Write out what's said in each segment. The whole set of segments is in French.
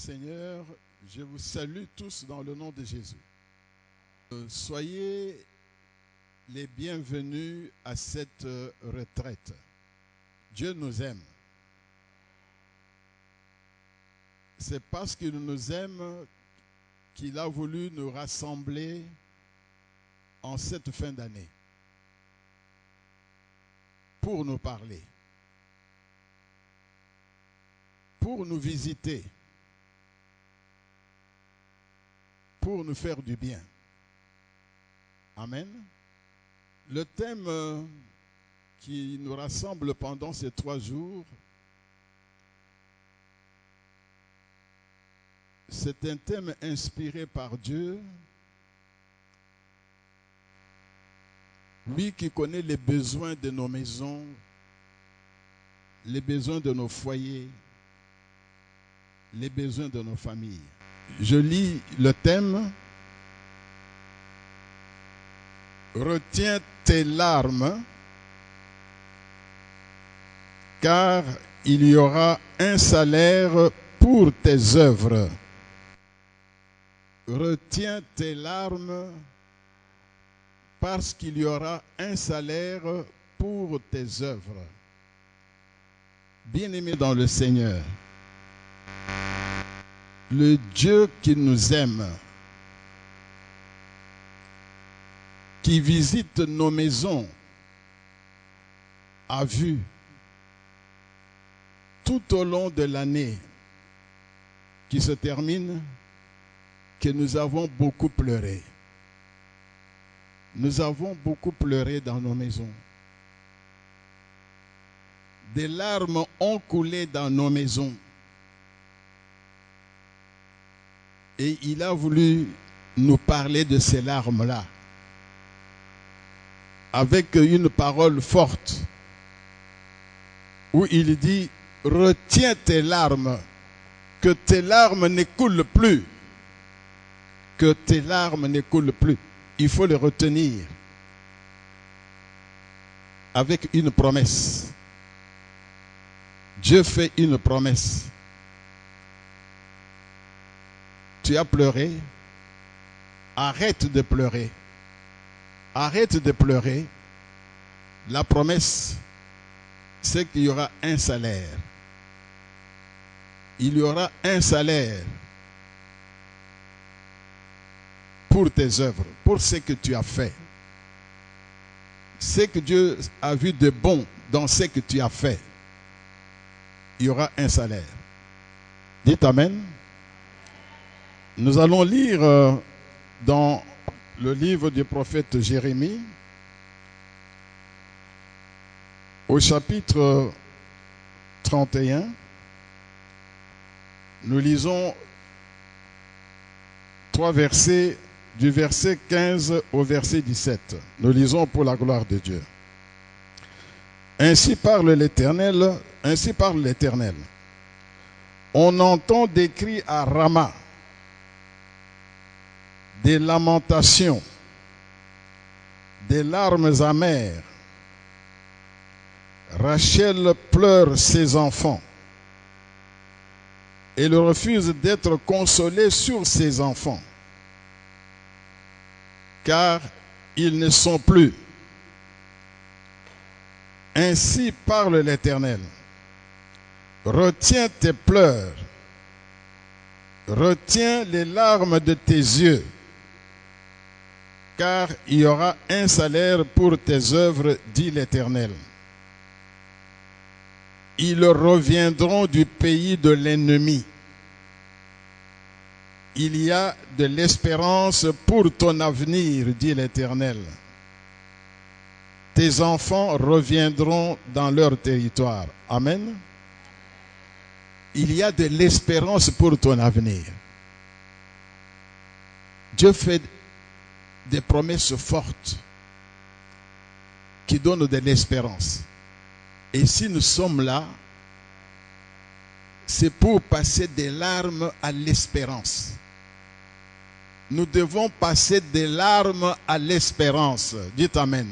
Seigneur, je vous salue tous dans le nom de Jésus. Soyez les bienvenus à cette retraite. Dieu nous aime. C'est parce qu'il nous aime qu'il a voulu nous rassembler en cette fin d'année pour nous parler, pour nous visiter, pour nous faire du bien. Amen. Le thème qui nous rassemble pendant ces 3 jours, c'est un thème inspiré par Dieu. Lui qui connaît les besoins de nos maisons, les besoins de nos foyers, les besoins de nos familles. Je lis le thème. Retiens tes larmes, car il y aura un salaire pour tes œuvres. Retiens tes larmes, parce qu'il y aura un salaire pour tes œuvres. Bien-aimés dans le Seigneur, le Dieu qui nous aime, qui visite nos maisons, a vu tout au long de l'année qui se termine que nous avons beaucoup pleuré. Nous avons beaucoup pleuré dans nos maisons. Des larmes ont coulé dans nos maisons. Et il a voulu nous parler de ces larmes-là, avec une parole forte, où il dit, retiens tes larmes, que tes larmes ne coulent plus, que tes larmes ne coulent plus. Il faut les retenir avec une promesse. Dieu fait une promesse. Tu as pleuré, arrête de pleurer. Arrête de pleurer. La promesse, c'est qu'il y aura un salaire. Il y aura un salaire pour tes œuvres, pour ce que tu as fait. Ce que Dieu a vu de bon dans ce que tu as fait, il y aura un salaire. Dites Amen. Nous allons lire dans le livre du prophète Jérémie, au chapitre 31, nous lisons 3 versets, du verset 15 au verset 17. Nous lisons pour la gloire de Dieu. Ainsi parle l'Éternel, ainsi parle l'Éternel. On entend des cris à Rama, des lamentations, des larmes amères. Rachel pleure ses enfants. Elle refuse d'être consolée sur ses enfants, car ils ne sont plus. Ainsi parle l'Éternel. Retiens tes pleurs, retiens les larmes de tes yeux, car il y aura un salaire pour tes œuvres, dit l'Éternel. Ils reviendront du pays de l'ennemi. Il y a de l'espérance pour ton avenir, dit l'Éternel. Tes enfants reviendront dans leur territoire. Amen. Il y a de l'espérance pour ton avenir. Dieu fait des promesses fortes qui donnent de l'espérance. Et si nous sommes là, c'est pour passer des larmes à l'espérance. Nous devons passer des larmes à l'espérance. Dites Amen.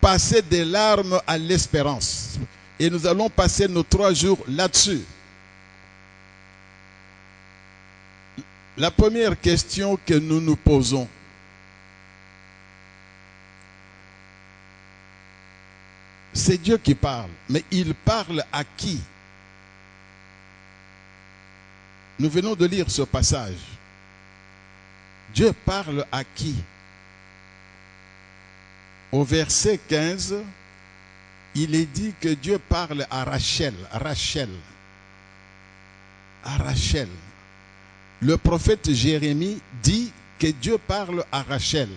Passer des larmes à l'espérance. Et nous allons passer nos 3 jours là-dessus. La première question que nous nous posons, c'est Dieu qui parle, mais il parle à qui? Nous venons de lire ce passage. Dieu parle à qui? Au verset 15, il est dit que Dieu parle à Rachel. À Rachel. Le prophète Jérémie dit que Dieu parle à Rachel.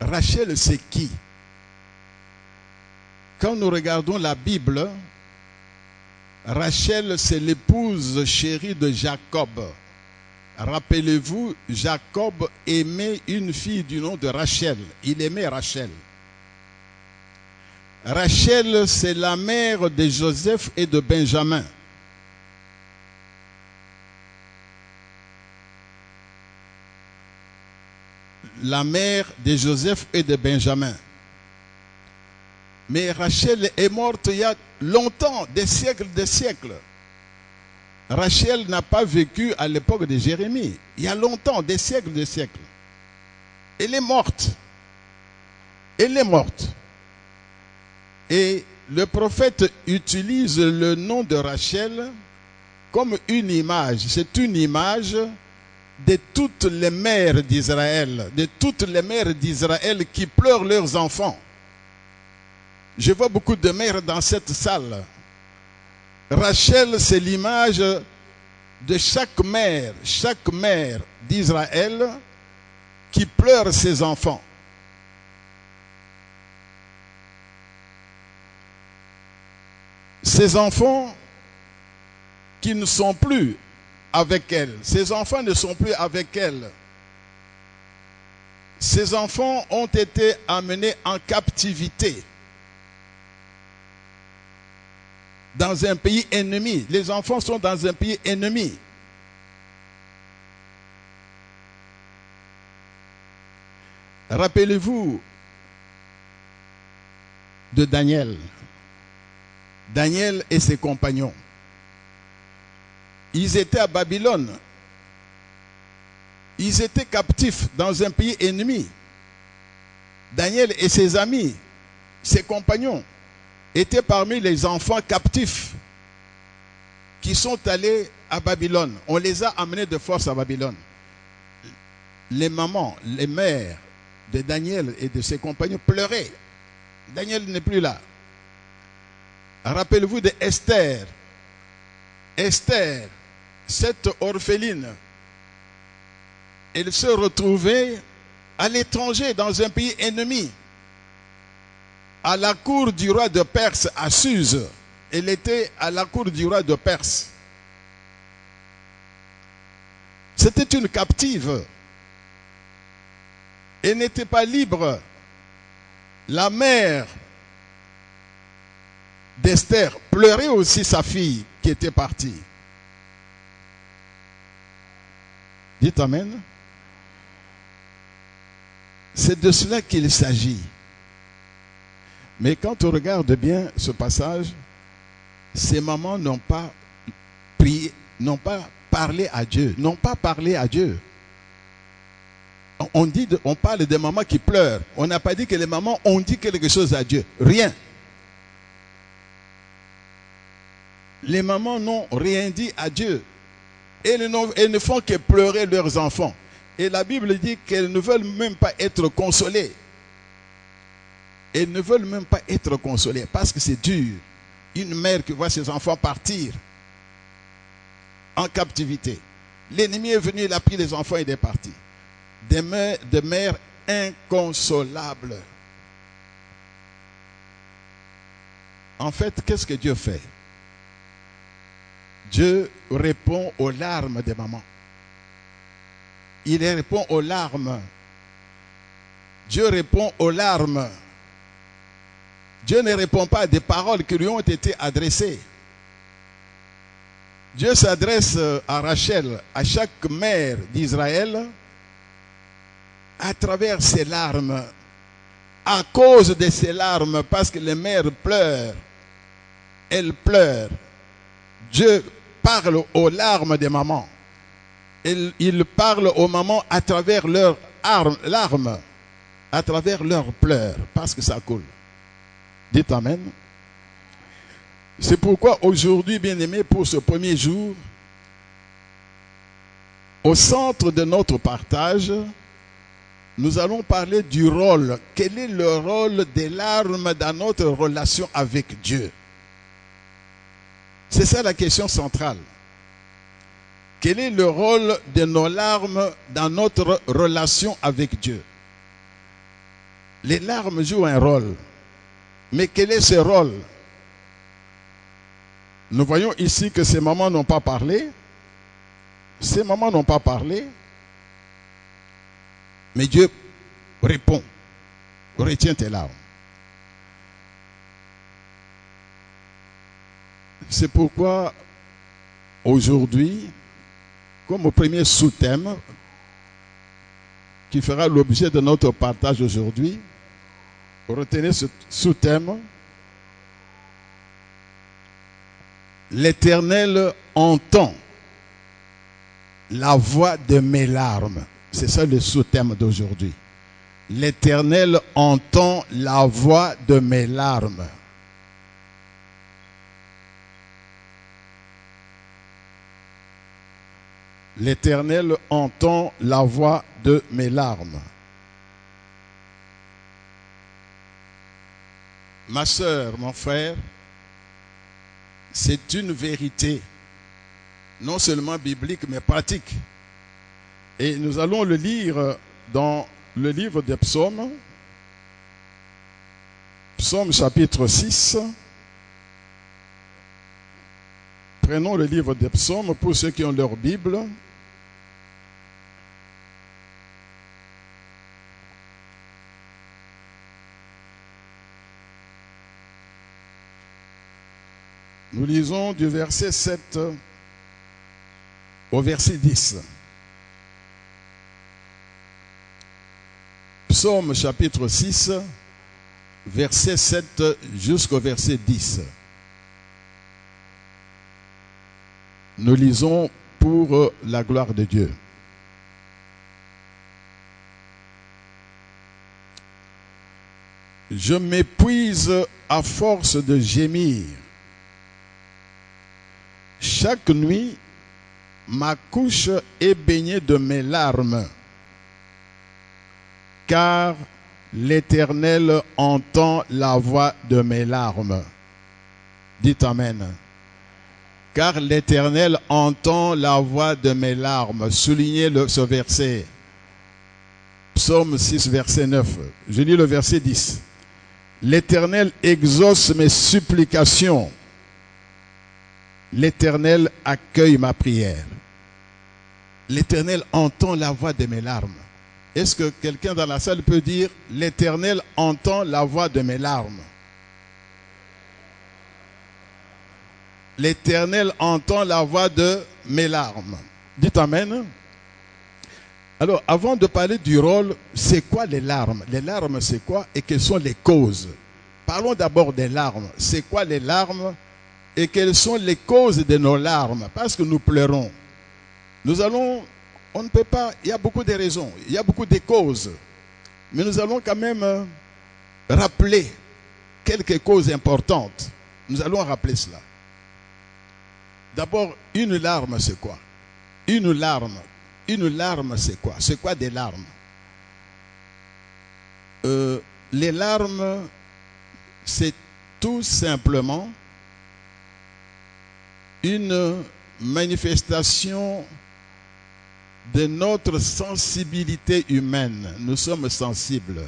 Rachel, c'est qui? Quand nous regardons la Bible, Rachel, c'est l'épouse chérie de Jacob. Rappelez-vous, Jacob aimait une fille du nom de Rachel. Il aimait Rachel. Rachel, c'est la mère de Joseph et de Benjamin. La mère de Joseph et de Benjamin. Mais Rachel est morte il y a longtemps, des siècles. Rachel n'a pas vécu à l'époque de Jérémie. Il y a longtemps, des siècles. Elle est morte. Elle est morte. Et le prophète utilise le nom de Rachel comme une image. C'est une image de toutes les mères d'Israël. De toutes les mères d'Israël qui pleurent leurs enfants. Je vois beaucoup de mères dans cette salle. Rachel, c'est l'image de chaque mère d'Israël qui pleure ses enfants. Ces enfants qui ne sont plus avec elle. Ces enfants ne sont plus avec elle. Ces enfants ont été amenés en captivité dans un pays ennemi. Les enfants sont dans un pays ennemi. Rappelez-vous de Daniel. Daniel et ses compagnons. Ils étaient à Babylone. Ils étaient captifs dans un pays ennemi. Daniel et ses amis, ses compagnons, étaient parmi les enfants captifs qui sont allés à Babylone. On les a amenés de force à Babylone. Les mamans, les mères de Daniel et de ses compagnons pleuraient. Daniel n'est plus là. Rappelez-vous de Esther. Esther, cette orpheline, elle se retrouvait à l'étranger dans un pays ennemi. À la cour du roi de Perse, à Suse. Elle était à la cour du roi de Perse. C'était une captive. Elle n'était pas libre. La mère d'Esther pleurait aussi sa fille qui était partie. Dites Amen. C'est de cela qu'il s'agit. Mais quand on regarde bien ce passage, ces mamans n'ont pas prié, n'ont pas parlé à Dieu, n'ont pas parlé à Dieu. On parle des mamans qui pleurent. On n'a pas dit que les mamans ont dit quelque chose à Dieu. Rien. Les mamans n'ont rien dit à Dieu. Elles ne font que pleurer leurs enfants. Et la Bible dit qu'elles ne veulent même pas être consolées. Elles ne veulent même pas être consolées parce que c'est dur. Une mère qui voit ses enfants partir en captivité. L'ennemi est venu, il a pris les enfants et il est parti. Des mères inconsolables. En fait, qu'est-ce que Dieu fait? Dieu répond aux larmes des mamans. Il répond aux larmes. Dieu répond aux larmes. Dieu ne répond pas à des paroles qui lui ont été adressées. Dieu s'adresse à Rachel, à chaque mère d'Israël, à travers ses larmes. À cause de ses larmes, parce que les mères pleurent. Elles pleurent. Dieu parle aux larmes des mamans. Ils parlent aux mamans à travers leurs larmes, à travers leurs pleurs, parce que ça coule. Dites Amen. C'est pourquoi aujourd'hui, bien-aimés, pour ce premier jour, au centre de notre partage, nous allons parler du rôle. Quel est le rôle des larmes dans notre relation avec Dieu? C'est ça la question centrale. Quel est le rôle de nos larmes dans notre relation avec Dieu? Les larmes jouent un rôle. Mais quel est ce rôle? Nous voyons ici que ces mamans n'ont pas parlé. Ces mamans n'ont pas parlé. Mais Dieu répond. Retiens tes larmes. C'est pourquoi aujourd'hui, comme au premier sous-thème qui fera l'objet de notre partage aujourd'hui, retenez ce sous-thème: l'Éternel entend la voix de mes larmes. C'est ça le sous-thème d'aujourd'hui. L'Éternel entend la voix de mes larmes. L'Éternel entend la voix de mes larmes. Ma sœur, mon frère, c'est une vérité, non seulement biblique, mais pratique. Et nous allons le lire dans le livre des Psaumes, Psaume chapitre 6. Prenons le livre des Psaumes pour ceux qui ont leur Bible. Nous lisons du verset 7 au verset 10. Psaume chapitre 6, verset 7 jusqu'au verset 10. Nous lisons pour la gloire de Dieu. Je m'épuise à force de gémir. Chaque nuit, ma couche est baignée de mes larmes, car l'Éternel entend la voix de mes larmes. Dites Amen. Car l'Éternel entend la voix de mes larmes. Soulignez ce verset. Psaume 6, verset 9. Je lis le verset 10. L'Éternel exauce mes supplications. L'Éternel accueille ma prière. L'Éternel entend la voix de mes larmes. Est-ce que quelqu'un dans la salle peut dire: l'Éternel entend la voix de mes larmes? L'Éternel entend la voix de mes larmes. Dites Amen. Alors, avant de parler du rôle, c'est quoi les larmes? Les larmes, c'est quoi et quelles sont les causes? Parlons d'abord des larmes. C'est quoi les larmes et quelles sont les causes de nos larmes? Parce que nous pleurons. On ne peut pas, il y a beaucoup de raisons, il y a beaucoup de causes. Mais nous allons quand même rappeler quelques causes importantes. Nous allons rappeler cela. D'abord, une larme, c'est quoi? Une larme, c'est quoi? C'est quoi des larmes? Les larmes, c'est tout simplement une manifestation de notre sensibilité humaine. Nous sommes sensibles.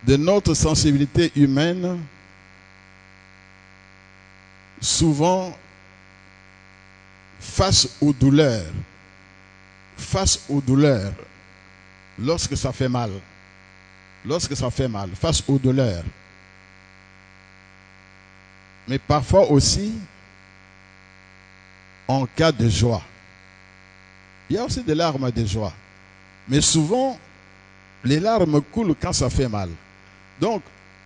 De notre sensibilité humaine, souvent face aux douleurs, lorsque ça fait mal, face aux douleurs. Mais parfois aussi en cas de joie. Il y a aussi des larmes de joie. Mais souvent, les larmes coulent quand ça fait mal. Donc,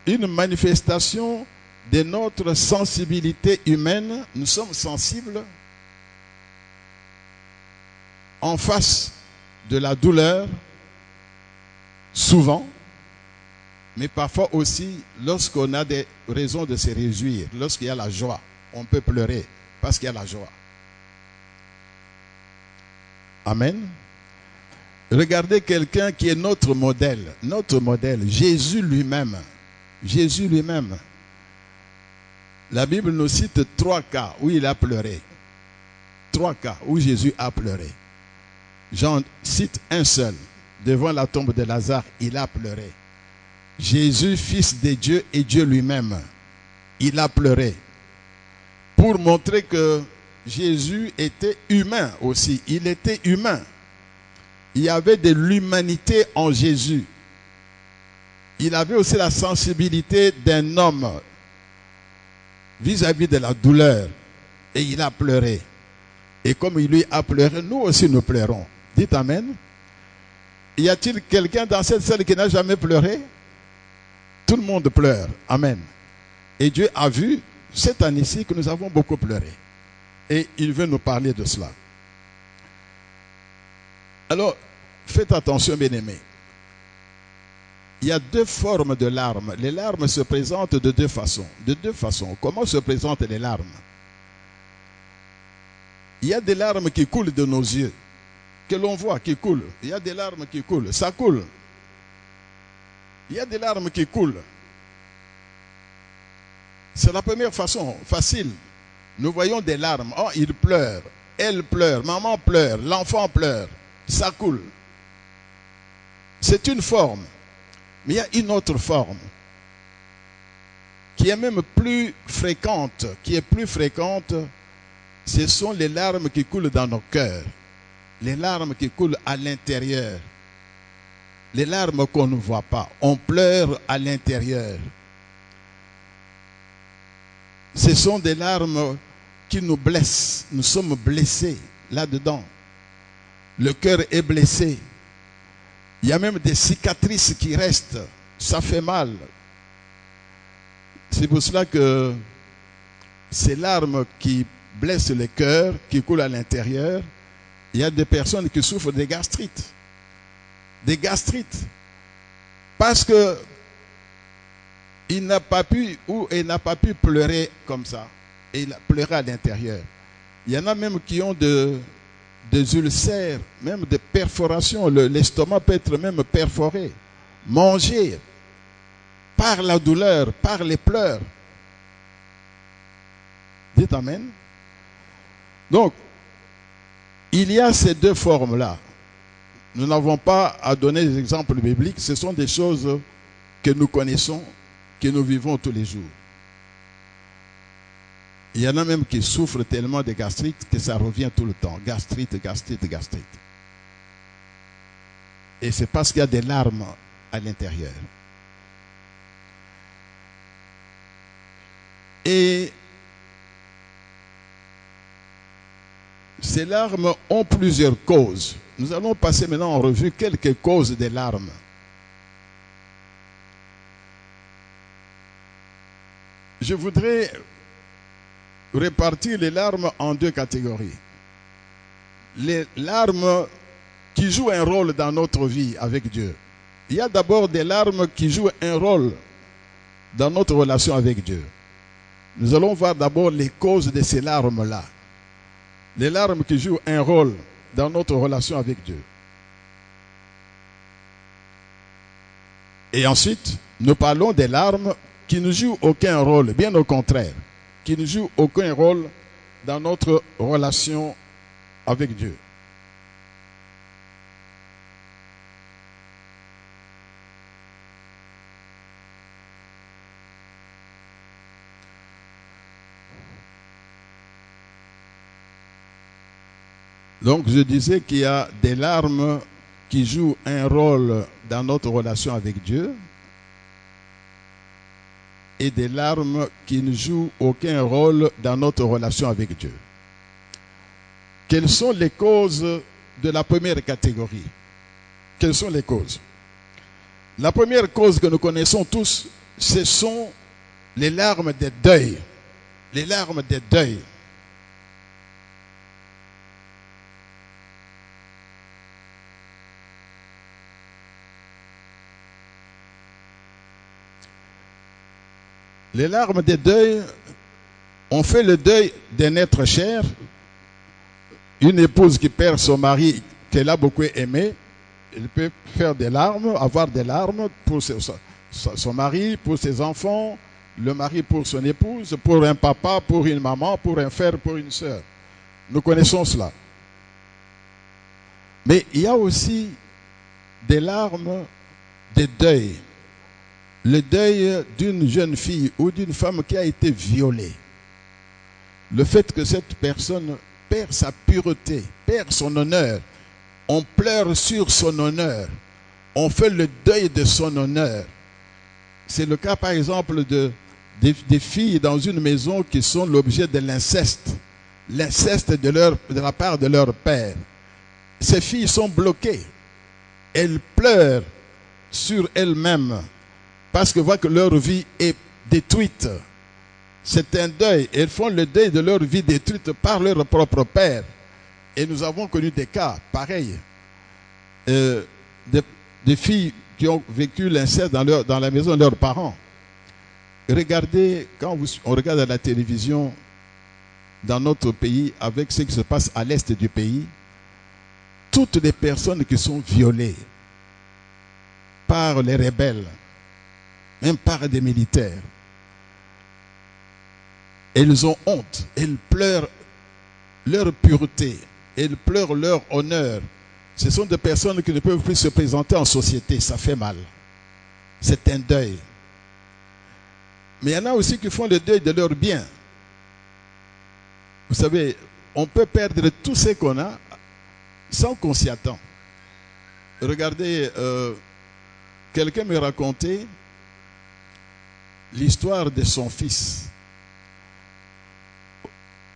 une manifestation de notre sensibilité humaine, nous sommes sensibles en face de la douleur, souvent, mais parfois aussi lorsqu'on a des raisons de se réjouir, lorsqu'il y a la joie, on peut pleurer parce qu'il y a la joie. Amen. Regardez quelqu'un qui est notre modèle, Jésus lui-même. Jésus lui-même. La Bible nous cite 3 cas où il a pleuré. 3 cas où Jésus a pleuré. J'en cite un seul. Devant la tombe de Lazare, il a pleuré. Jésus, fils de Dieu et Dieu lui-même, il a pleuré. Pour montrer que Jésus était humain aussi. Il était humain. Il y avait de l'humanité en Jésus. Il avait aussi la sensibilité d'un homme vis-à-vis de la douleur. Et il a pleuré. Et comme il lui a pleuré, nous aussi nous pleurons. Dites Amen. Y a-t-il quelqu'un dans cette salle qui n'a jamais pleuré? Tout le monde pleure. Amen. Et Dieu a vu cette année-ci que nous avons beaucoup pleuré. Et il veut nous parler de cela. Alors, faites attention, bien-aimés. Il y a 2 formes de larmes. Les larmes se présentent de 2 façons. De 2 façons. Comment se présentent les larmes? Il y a des larmes qui coulent de nos yeux, que l'on voit, qui coulent. Il y a des larmes qui coulent. Ça coule. Il y a des larmes qui coulent. C'est la première façon, facile. Nous voyons des larmes. Oh, il pleure. Elle pleure. Maman pleure. L'enfant pleure. Ça coule. C'est une forme. Mais il y a une autre forme qui est même plus fréquente, ce sont les larmes qui coulent dans nos cœurs, les larmes qui coulent à l'intérieur, les larmes qu'on ne voit pas. On pleure à l'intérieur. Ce sont des larmes qui nous blessent. Nous sommes blessés là-dedans. Le cœur est blessé. Il y a même des cicatrices qui restent. Ça fait mal. C'est pour cela que ces larmes qui blessent le cœur, qui coulent à l'intérieur, il y a des personnes qui souffrent des gastrites. Des gastrites. Parce que il n'a pas pu ou elle n'a pas pu pleurer comme ça. Et il a pleuré à l'intérieur. Il y en a même qui ont des ulcères, même des perforations. L'estomac peut être même perforé, mangé par la douleur, par les pleurs. Dites Amen. Donc, il y a ces 2 formes-là. Nous n'avons pas à donner des exemples bibliques. Ce sont des choses que nous connaissons, que nous vivons tous les jours. Il y en a même qui souffrent tellement de gastrite que ça revient tout le temps. Gastrite, gastrite, gastrite. Et c'est parce qu'il y a des larmes à l'intérieur. Et ces larmes ont plusieurs causes. Nous allons passer maintenant en revue quelques causes des larmes. Je voudrais répartir les larmes en 2 catégories. Les larmes qui jouent un rôle dans notre vie avec Dieu. Il y a d'abord des larmes qui jouent un rôle dans notre relation avec Dieu. Nous allons voir d'abord les causes de ces larmes-là. Les larmes qui jouent un rôle dans notre relation avec Dieu. Et ensuite, nous parlons des larmes qui ne jouent aucun rôle, bien au contraire, qui ne jouent aucun rôle dans notre relation avec Dieu. Donc je disais qu'il y a des larmes qui jouent un rôle dans notre relation avec Dieu et des larmes qui ne jouent aucun rôle dans notre relation avec Dieu. Quelles sont les causes de la première catégorie? Quelles sont les causes? La première cause que nous connaissons tous, ce sont les larmes de deuil. Les larmes de deuil. Les larmes des deuils, on fait le deuil d'un être cher. Une épouse qui perd son mari qu'elle a beaucoup aimé, elle peut faire des larmes, avoir des larmes pour son mari, pour ses enfants, le mari pour son épouse, pour un papa, pour une maman, pour un frère, pour une sœur. Nous connaissons cela. Mais il y a aussi des larmes de deuil. Le deuil d'une jeune fille ou d'une femme qui a été violée. Le fait que cette personne perd sa pureté, perd son honneur. On pleure sur son honneur. On fait le deuil de son honneur. C'est le cas par exemple des filles dans une maison qui sont l'objet de l'inceste. L'inceste de la part de leur père. Ces filles sont bloquées. Elles pleurent sur elles-mêmes parce que voient que leur vie est détruite. C'est un deuil. Elles font le deuil de leur vie détruite par leur propre père. Et nous avons connu des cas pareils. Des filles qui ont vécu l'inceste dans la maison de leurs parents. Regardez, quand on regarde à la télévision dans notre pays, avec ce qui se passe à l'est du pays, toutes les personnes qui sont violées par les rebelles, même par des militaires, elles ont honte, elles pleurent leur pureté, elles pleurent leur honneur. Ce sont des personnes qui ne peuvent plus se présenter en société, ça fait mal. C'est un deuil. Mais il y en a aussi qui font le deuil de leurs biens. Vous savez, on peut perdre tout ce qu'on a sans qu'on s'y attend. Regardez, quelqu'un me racontait l'histoire de son fils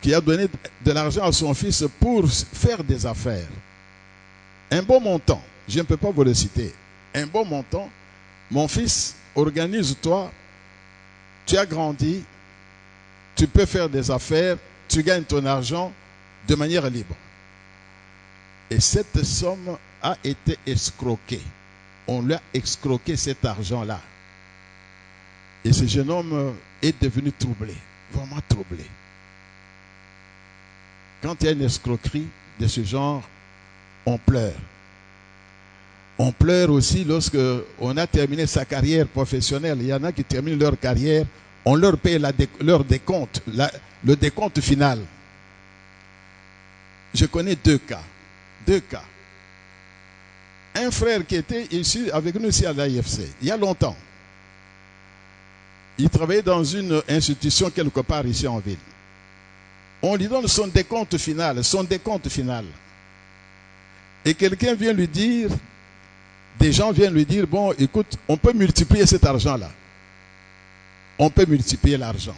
qui a donné de l'argent à son fils pour faire des affaires. Un bon montant, je ne peux pas vous le citer. Un bon montant. Mon fils, organise-toi, tu as grandi, tu peux faire des affaires, tu gagnes ton argent de manière libre. Et cette somme a été escroquée. On lui a escroqué cet argent-là. Et ce jeune homme est devenu troublé, vraiment troublé. Quand il y a une escroquerie de ce genre, on pleure. On pleure aussi lorsque on a terminé sa carrière professionnelle. Il y en a qui terminent leur carrière, on leur paye leur décompte, le décompte final. Je connais deux cas. Un frère qui était ici avec nous ici à l'AIFC, il y a longtemps. Il travaillait dans une institution quelque part ici en ville. On lui donne son décompte final, Et quelqu'un vient lui dire, des gens viennent lui dire, bon, écoute, on peut multiplier cet argent-là. On peut multiplier l'argent.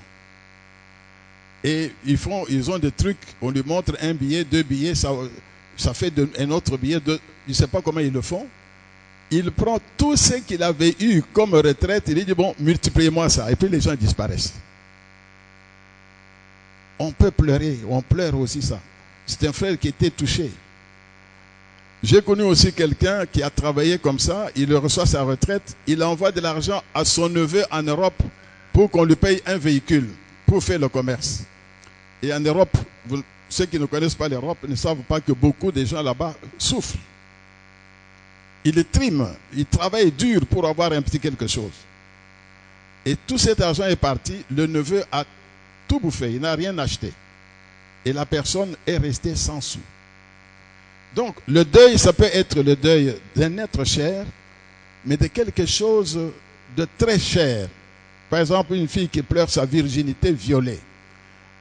Et ils ont des trucs, on lui montre un billet, deux billets, ça fait un autre billet, je ne sais pas comment ils le font. Il prend tout ce qu'il avait eu comme retraite, il dit, bon, multipliez-moi ça. Et puis les gens disparaissent. On peut pleurer, on pleure aussi ça. C'est un frère qui était touché. J'ai connu aussi quelqu'un qui a travaillé comme ça, il reçoit sa retraite, il envoie de l'argent à son neveu en Europe pour qu'on lui paye un véhicule pour faire le commerce. Et en Europe, ceux qui ne connaissent pas l'Europe ne savent pas que beaucoup de gens là-bas souffrent. Ils triment, ils travaillent dur pour avoir un petit quelque chose. Et tout cet argent est parti, le neveu a tout bouffé, il n'a rien acheté. Et la personne est restée sans sou. Donc, le deuil, ça peut être le deuil d'un être cher, mais de quelque chose de très cher. Par exemple, une fille qui pleure sa virginité violée.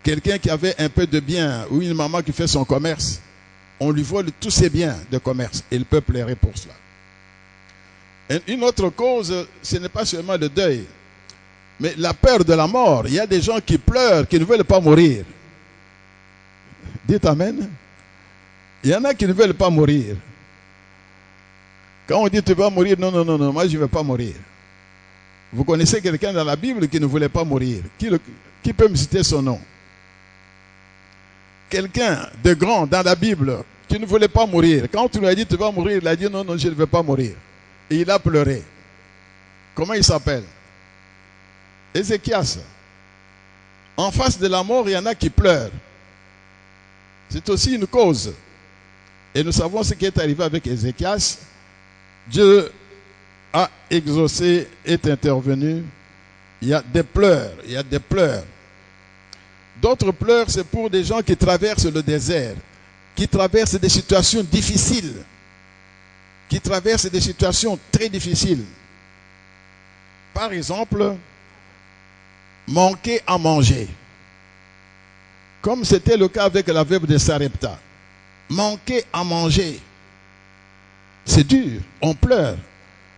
Quelqu'un qui avait un peu de biens, ou une maman qui fait son commerce, on lui vole tous ses biens de commerce. Il peut pleurer pour cela. Et une autre cause, ce n'est pas seulement le deuil, mais la peur de la mort. Il y a des gens qui pleurent, qui ne veulent pas mourir. Dites Amen. Il y en a qui ne veulent pas mourir. Quand on dit tu vas mourir, non, moi je ne vais pas mourir. Vous connaissez quelqu'un dans la Bible qui ne voulait pas mourir. Qui peut me citer son nom? Quelqu'un de grand dans la Bible qui ne voulait pas mourir. Quand tu lui as dit tu vas mourir, il a dit non, je ne vais pas mourir. Et il a pleuré. Comment il s'appelle? Ézéchias. En face de la mort, il y en a qui pleurent. C'est aussi une cause. Et nous savons ce qui est arrivé avec Ézéchias. Dieu a exaucé, est intervenu. Il y a des pleurs, il y a des pleurs. D'autres pleurs, c'est pour des gens qui traversent le désert, qui traversent des situations difficiles, qui traversent des situations très difficiles. Par exemple, manquer à manger. Comme c'était le cas avec la veuve de Sarepta. Manquer à manger. C'est dur, on pleure.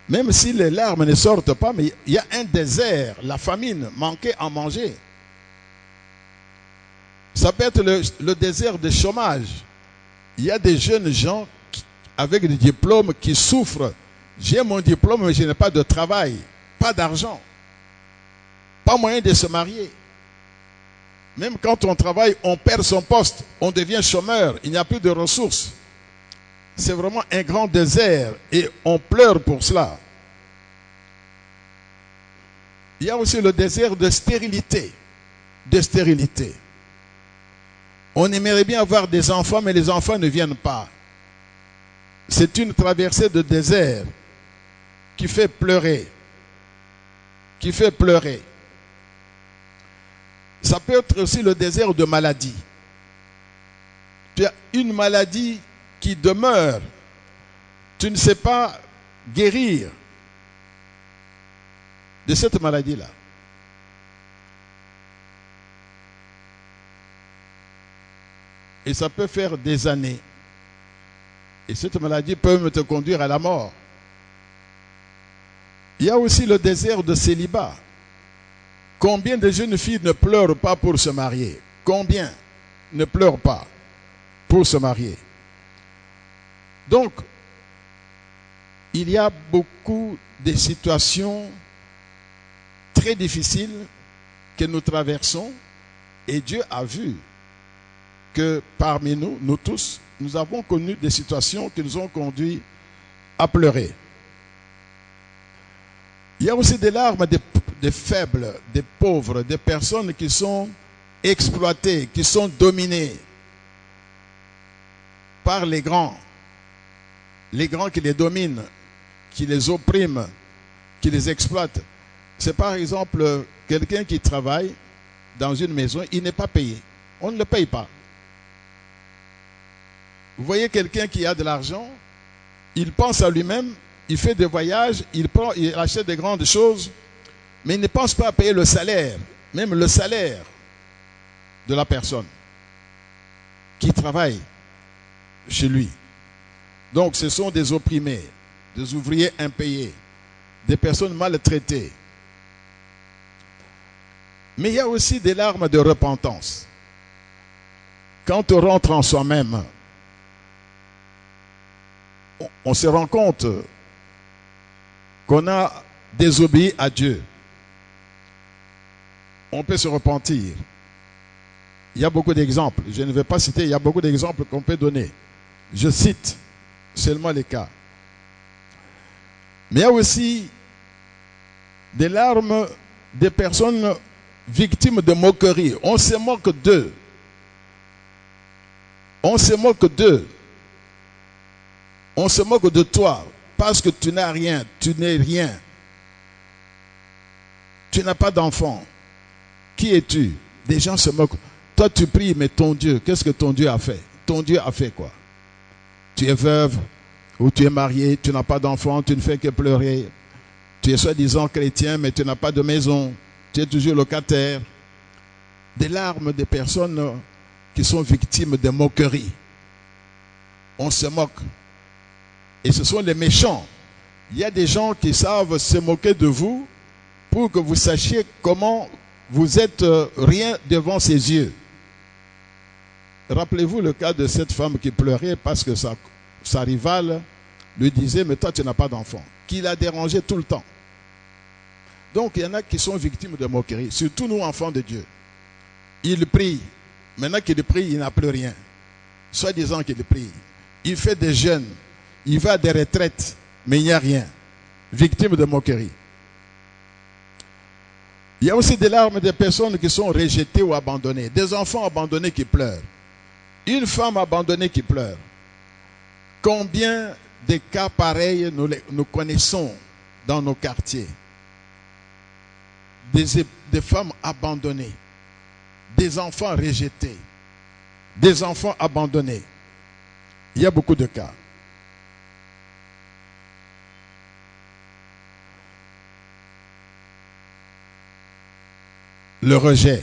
Même si les larmes ne sortent pas, mais il y a un désert, la famine, manquer à manger. Ça peut être le désert de chômage. Il y a des jeunes gens avec des diplômes qui souffrent. J'ai mon diplôme, mais je n'ai pas de travail, pas d'argent, pas moyen de se marier. Même quand on travaille, on perd son poste, on devient chômeur, il n'y a plus de ressources. C'est vraiment un grand désert et on pleure pour cela. Il y a aussi le désert de stérilité. De stérilité. On aimerait bien avoir des enfants, mais les enfants ne viennent pas. C'est une traversée de désert qui fait pleurer. Qui fait pleurer. Ça peut être aussi le désert de maladie. Tu as une maladie qui demeure. Tu ne sais pas guérir de cette maladie-là. Et ça peut faire des années. Et cette maladie peut te conduire à la mort. Il y a aussi le désert de célibat. Combien de jeunes filles ne pleurent pas pour se marier? Combien ne pleurent pas pour se marier? Donc, il y a beaucoup de situations très difficiles que nous traversons et Dieu a vu que parmi nous, nous tous, nous avons connu des situations qui nous ont conduits à pleurer. Il y a aussi des larmes des faibles, des pauvres, des personnes qui sont exploitées, qui sont dominées par les grands qui les dominent, qui les oppriment, qui les exploitent. C'est par exemple quelqu'un qui travaille dans une maison, il n'est pas payé. On ne le paye pas. Vous voyez quelqu'un qui a de l'argent, il pense à lui-même, il fait des voyages, il achète des grandes choses, mais il ne pense pas à payer le salaire, même le salaire de la personne qui travaille chez lui. Donc ce sont des opprimés, des ouvriers impayés, des personnes maltraitées. Mais il y a aussi des larmes de repentance. Quand on rentre en soi-même, on se rend compte qu'on a désobéi à Dieu. On peut se repentir. Il y a beaucoup d'exemples. Je ne vais pas citer, il y a beaucoup d'exemples qu'on peut donner. Je cite seulement les cas. Mais il y a aussi des larmes des personnes victimes de moquerie. On se moque d'eux. On se moque d'eux. On se moque de toi parce que tu n'as rien, tu n'es rien. Tu n'as pas d'enfant. Qui es-tu? Des gens se moquent. Toi tu pries, mais ton Dieu, qu'est-ce que ton Dieu a fait? Ton Dieu a fait quoi? Tu es veuve ou tu es marié, tu n'as pas d'enfant, tu ne fais que pleurer. Tu es soi-disant chrétien, mais tu n'as pas de maison. Tu es toujours locataire. Des larmes des personnes qui sont victimes de moqueries. On se moque. Et ce sont les méchants. Il y a des gens qui savent se moquer de vous pour que vous sachiez comment vous êtes rien devant ses yeux. Rappelez-vous le cas de cette femme qui pleurait parce que sa rivale lui disait « Mais toi, tu n'as pas d'enfant », qui l'a dérangé tout le temps. Donc, il y en a qui sont victimes de moquerie, surtout nous, enfants de Dieu. Il prie. Maintenant qu'il prie, il n'a plus rien. Soi-disant qu'il prie. Il fait des jeûnes. Il va à des retraites, mais il n'y a rien. Victime de moquerie. Il y a aussi des larmes des personnes qui sont rejetées ou abandonnées. Des enfants abandonnés qui pleurent. Une femme abandonnée qui pleure. Combien de cas pareils nous connaissons dans nos quartiers? Des femmes abandonnées. Des enfants rejetés. Des enfants abandonnés. Il y a beaucoup de cas. Le rejet.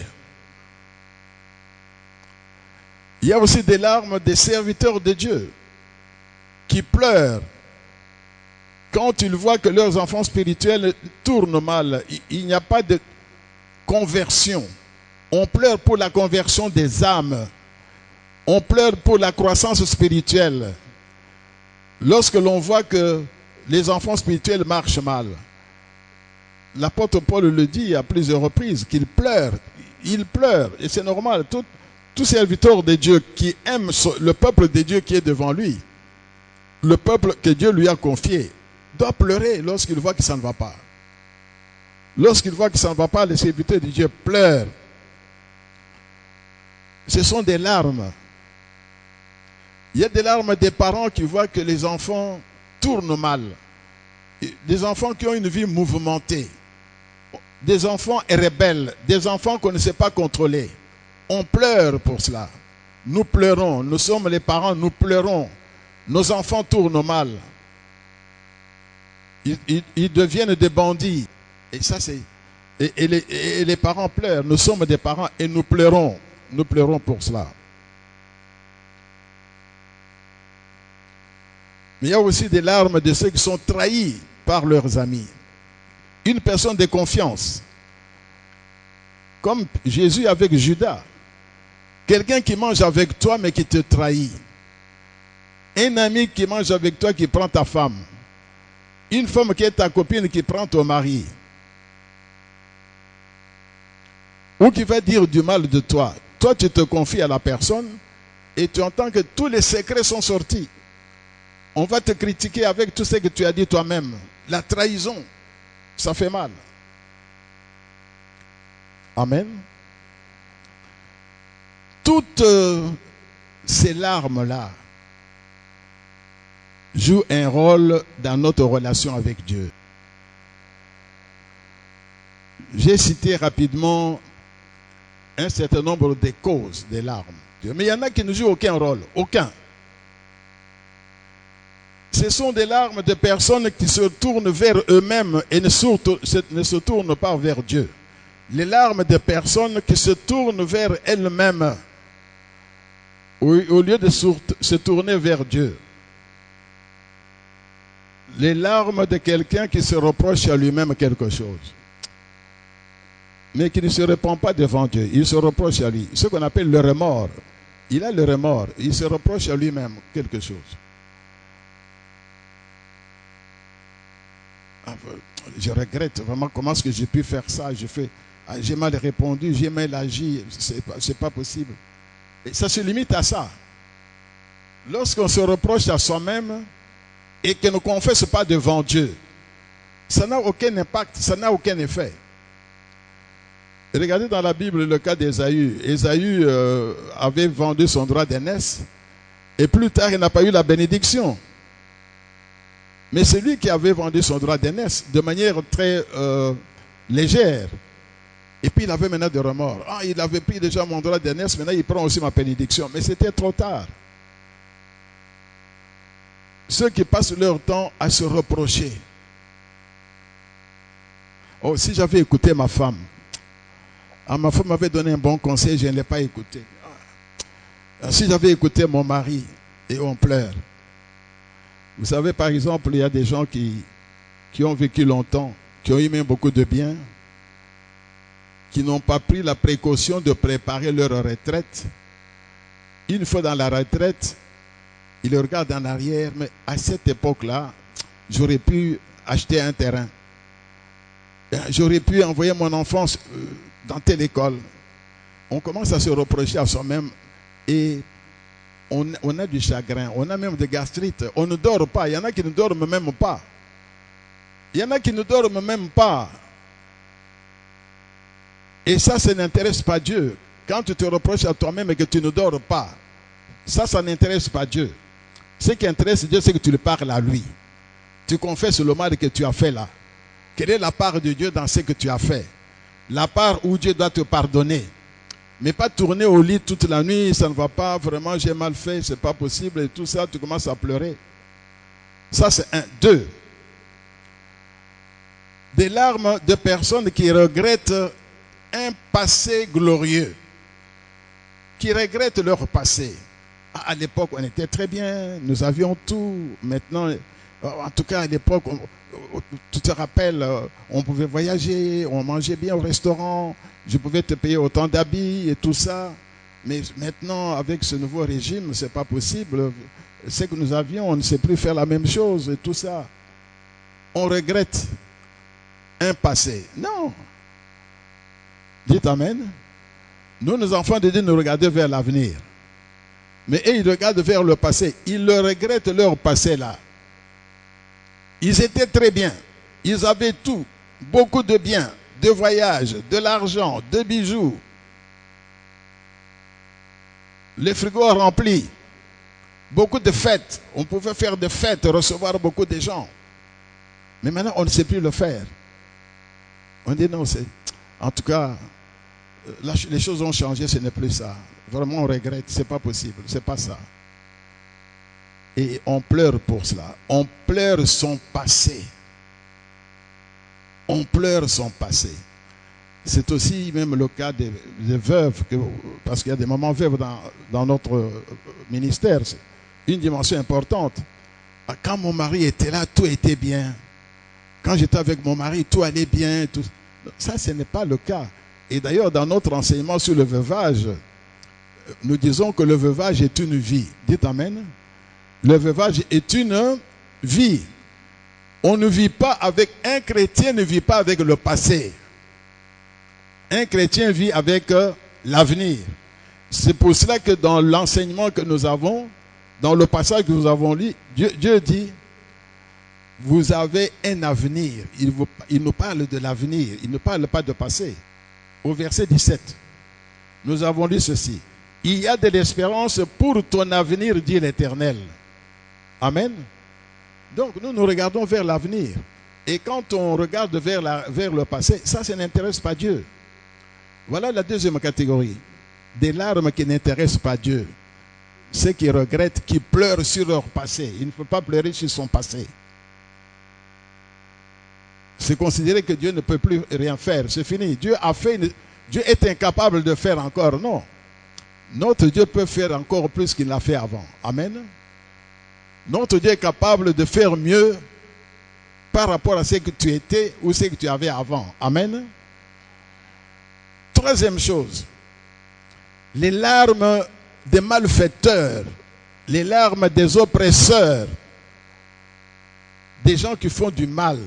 Il y a aussi des larmes des serviteurs de Dieu qui pleurent quand ils voient que leurs enfants spirituels tournent mal. Il n'y a pas de conversion. On pleure pour la conversion des âmes. On pleure pour la croissance spirituelle. Lorsque l'on voit que les enfants spirituels marchent mal, l'apôtre Paul le dit à plusieurs reprises, qu'il pleure. Il pleure, et c'est normal. Tout serviteur de Dieu qui aime le peuple de Dieu qui est devant lui, le peuple que Dieu lui a confié, doit pleurer lorsqu'il voit que ça ne va pas. Lorsqu'il voit que ça ne va pas, les serviteurs de Dieu pleurent. Ce sont des larmes. Il y a des larmes des parents qui voient que les enfants tournent mal. Des enfants qui ont une vie mouvementée. Des enfants rebelles. Des enfants qu'on ne sait pas contrôler. On pleure pour cela. Nous pleurons. Nous sommes les parents, nous pleurons. Nos enfants tournent mal. Ils deviennent des bandits. Et ça, c'est. Et les parents pleurent. Nous sommes des parents et nous pleurons. Nous pleurons pour cela. Mais il y a aussi des larmes de ceux qui sont trahis par leurs amis. Une personne de confiance. Comme Jésus avec Judas. Quelqu'un qui mange avec toi mais qui te trahit. Un ami qui mange avec toi qui prend ta femme. Une femme qui est ta copine qui prend ton mari. Ou qui va dire du mal de toi. Toi, tu te confies à la personne et tu entends que tous les secrets sont sortis. On va te critiquer avec tout ce que tu as dit toi-même. La trahison, ça fait mal. Amen. Toutes ces larmes-là jouent un rôle dans notre relation avec Dieu. J'ai cité rapidement un certain nombre de causes des larmes. Mais il y en a qui ne jouent aucun rôle. Aucun. Ce sont des larmes de personnes qui se tournent vers eux-mêmes et ne se tournent pas vers Dieu. Les larmes de personnes qui se tournent vers elles-mêmes au lieu de se tourner vers Dieu. Les larmes de quelqu'un qui se reproche à lui-même quelque chose, mais qui ne se répand pas devant Dieu. Il se reproche à lui. Ce qu'on appelle le remords. Il a le remords. Il se reproche à lui-même quelque chose. Je regrette vraiment comment est-ce que j'ai pu faire ça. J'ai mal répondu, j'ai mal agi. C'est pas possible. Et ça se limite à ça. Lorsqu'on se reproche à soi-même et qu'on ne confesse pas devant Dieu, ça n'a aucun impact, ça n'a aucun effet. Regardez dans la Bible le cas d'Ésaü. Ésaü avait vendu son droit d'aînesse et plus tard il n'a pas eu la bénédiction. Mais c'est lui qui avait vendu son droit d'aînesse de manière très légère. Et puis il avait maintenant des remords. Ah, il avait pris déjà mon droit d'aînesse, maintenant il prend aussi ma bénédiction. Mais c'était trop tard. Ceux qui passent leur temps à se reprocher. Oh, si j'avais écouté ma femme. Ah, ma femme m'avait donné un bon conseil, je ne l'ai pas écouté. Ah, si j'avais écouté mon mari, et on pleure. Vous savez, par exemple, il y a des gens qui ont vécu longtemps, qui ont eu même beaucoup de biens, qui n'ont pas pris la précaution de préparer leur retraite. Une fois dans la retraite, ils regardent en arrière, mais à cette époque-là, j'aurais pu acheter un terrain. J'aurais pu envoyer mon enfant dans telle école. On commence à se reprocher à soi-même et on a du chagrin, on a même de gastrite, on ne dort pas. Il y en a qui ne dorment même pas. Il y en a qui ne dorment même pas. Et ça n'intéresse pas Dieu. Quand tu te reproches à toi-même et que tu ne dors pas, ça n'intéresse pas Dieu. Ce qui intéresse Dieu, c'est que tu le parles à lui. Tu confesses le mal que tu as fait là. Quelle est la part de Dieu dans ce que tu as fait? La part où Dieu doit te pardonner. Mais pas tourner au lit toute la nuit, ça ne va pas, vraiment j'ai mal fait, c'est pas possible, et tout ça, tu commences à pleurer. Ça c'est un. Deux, des larmes de personnes qui regrettent un passé glorieux, qui regrettent leur passé. À l'époque, on était très bien, nous avions tout. Maintenant, en tout cas à l'époque, tu te rappelles, on pouvait voyager, on mangeait bien au restaurant, je pouvais te payer autant d'habits et tout ça. Mais maintenant, avec ce nouveau régime, c'est pas possible. Ce que nous avions, on ne sait plus faire la même chose et tout ça. On regrette un passé. Non. Dites Amen. Nous, nos enfants de Dieu, nous regardons vers l'avenir. Mais eux, ils regardent vers le passé. Ils le regrettent leur passé là. Ils étaient très bien. Ils avaient tout. Beaucoup de biens, de voyages, de l'argent, de bijoux. Les frigos remplis. Beaucoup de fêtes. On pouvait faire des fêtes, recevoir beaucoup de gens. Mais maintenant, on ne sait plus le faire. On dit non, c'est... En tout cas, les choses ont changé, ce n'est plus ça. Vraiment, on regrette, c'est pas possible, c'est pas ça. Et on pleure pour cela. On pleure son passé. On pleure son passé. C'est aussi même le cas des veuves, parce qu'il y a des mamans veuves dans notre ministère. C'est une dimension importante. Quand mon mari était là, tout était bien. Quand j'étais avec mon mari, tout allait bien. Tout... Ça, ce n'est pas le cas. Et d'ailleurs, dans notre enseignement sur le veuvage, nous disons que le veuvage est une vie. Dites Amen. Le veuvage est une vie. On ne vit pas avec... Un chrétien ne vit pas avec le passé. Un chrétien vit avec l'avenir. C'est pour cela que dans l'enseignement que nous avons, dans le passage que nous avons lu, Dieu dit, vous avez un avenir. Il nous parle de l'avenir. Il ne parle pas de passé. Au verset 17, nous avons lu ceci. Il y a de l'espérance pour ton avenir, dit l'Éternel. Amen. Donc nous regardons vers l'avenir. Et quand on regarde vers le passé, ça n'intéresse pas Dieu. Voilà la deuxième catégorie. Des larmes qui n'intéressent pas Dieu. Ceux qui regrettent, qui pleurent sur leur passé. Il ne faut pas pleurer sur son passé. C'est considérer que Dieu ne peut plus rien faire. C'est fini. Dieu est incapable de faire encore. Non. Notre Dieu peut faire encore plus qu'il l'a fait avant. Amen. Notre Dieu est capable de faire mieux par rapport à ce que tu étais ou ce que tu avais avant. Amen. Troisième chose. Les larmes des malfaiteurs. Les larmes des oppresseurs. Des gens qui font du mal.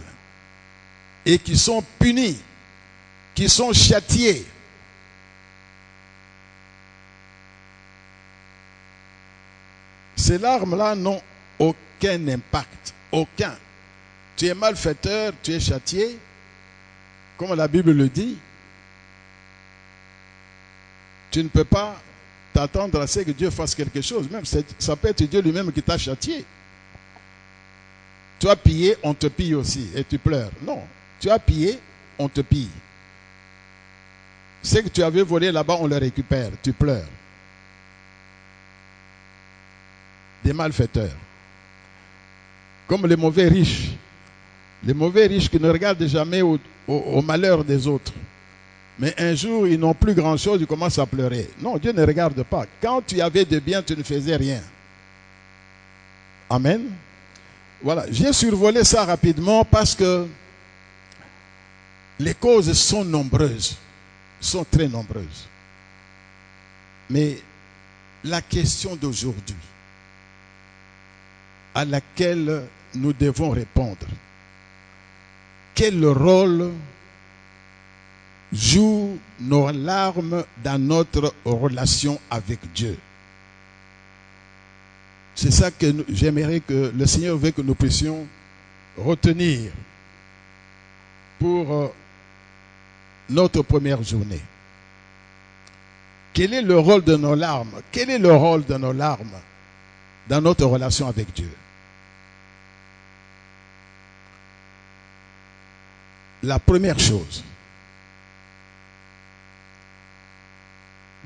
Et qui sont punis, qui sont châtiés. Ces larmes-là n'ont aucun impact, aucun. Tu es malfaiteur, tu es châtié, comme la Bible le dit. Tu ne peux pas t'attendre à ce que Dieu fasse quelque chose. Même ça peut être Dieu lui-même qui t'a châtié. Tu as pillé, on te pille aussi, et tu pleures. Non. Tu as pillé, on te pille. Ce que tu avais volé là-bas, on le récupère. Tu pleures. Des malfaiteurs. Comme les mauvais riches. Les mauvais riches qui ne regardent jamais au malheur des autres. Mais un jour, ils n'ont plus grand-chose, ils commencent à pleurer. Non, Dieu ne regarde pas. Quand tu avais de bien, tu ne faisais rien. Amen. Voilà, j'ai survolé ça rapidement parce que les causes sont nombreuses, sont très nombreuses. Mais la question d'aujourd'hui, à laquelle nous devons répondre, quel rôle jouent nos larmes dans notre relation avec Dieu? C'est ça que j'aimerais que le Seigneur veut que nous puissions retenir pour notre première journée. Quel est le rôle de nos larmes? Quel est le rôle de nos larmes dans notre relation avec Dieu? La première chose,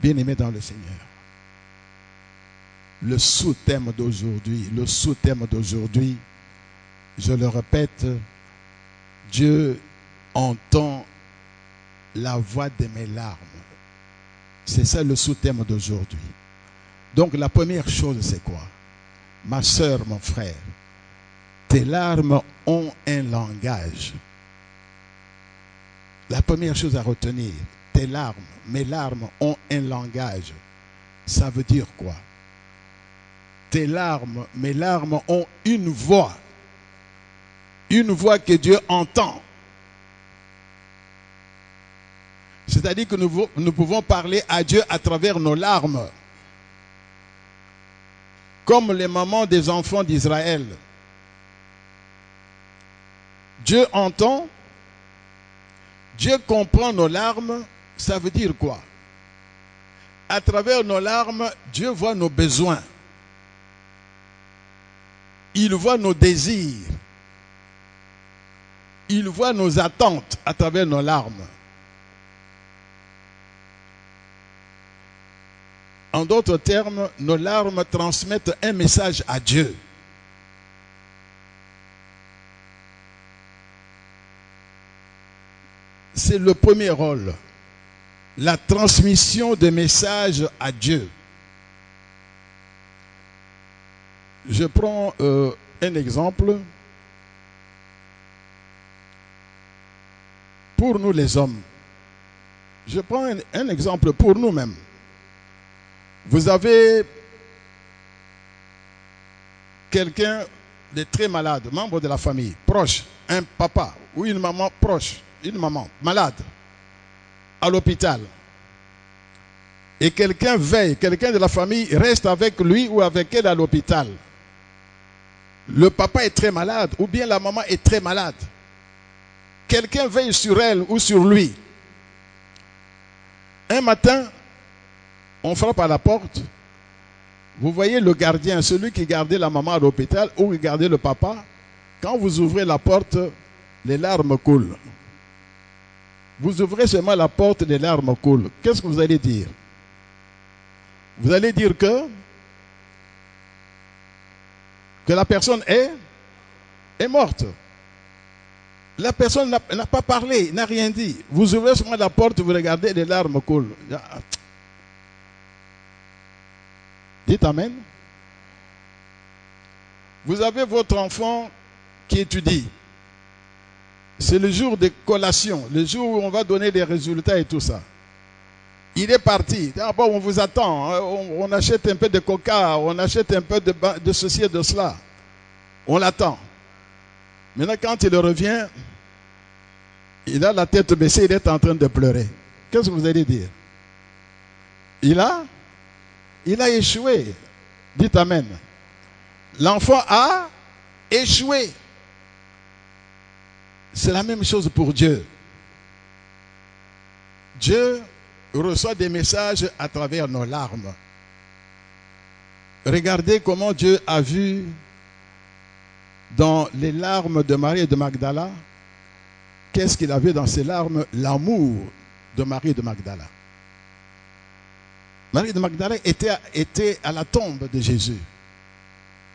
bien-aimé dans le Seigneur, le sous-thème d'aujourd'hui, je le répète, Dieu entend la voix de mes larmes. C'est ça le sous-thème d'aujourd'hui. Donc la première chose, c'est quoi? Ma sœur, mon frère, tes larmes ont un langage. La première chose à retenir, tes larmes, mes larmes ont un langage. Ça veut dire quoi? Tes larmes, mes larmes ont une voix que Dieu entend. C'est-à-dire que nous pouvons parler à Dieu à travers nos larmes. Comme les mamans des enfants d'Israël. Dieu entend, Dieu comprend nos larmes, ça veut dire quoi? À travers nos larmes, Dieu voit nos besoins. Il voit nos désirs. Il voit nos attentes à travers nos larmes. En d'autres termes, nos larmes transmettent un message à Dieu. C'est le premier rôle. La transmission de messages à Dieu. Je prends un exemple. Pour nous les hommes. Je prends un exemple pour nous-mêmes. Vous avez quelqu'un de très malade, membre de la famille, proche, un papa ou une maman proche, une maman malade, à l'hôpital. Et quelqu'un veille, quelqu'un de la famille reste avec lui ou avec elle à l'hôpital. Le papa est très malade ou bien la maman est très malade. Quelqu'un veille sur elle ou sur lui. Un matin, on frappe à la porte. Vous voyez le gardien, celui qui gardait la maman à l'hôpital ou qui gardait le papa. Quand vous ouvrez la porte, les larmes coulent. Vous ouvrez seulement la porte, les larmes coulent. Qu'est-ce que vous allez dire? Vous allez dire que la personne est morte. La personne n'a pas parlé, n'a rien dit. Vous ouvrez seulement la porte, vous regardez, les larmes coulent. Dites Amen. Vous avez votre enfant qui étudie. C'est le jour de collation, le jour où on va donner les résultats et tout ça. Il est parti. D'abord, on vous attend. On achète un peu de coca, on achète un peu de ceci et de cela. On l'attend. Maintenant, quand il revient, il a la tête baissée, il est en train de pleurer. Qu'est-ce que vous allez dire? Il a échoué. Dites Amen. L'enfant a échoué. C'est la même chose pour Dieu. Dieu reçoit des messages à travers nos larmes. Regardez comment Dieu a vu dans les larmes de Marie et de Magdala. Qu'est-ce qu'il a vu dans ces larmes? L'amour de Marie et de Magdala. Marie de Magdala était à la tombe de Jésus.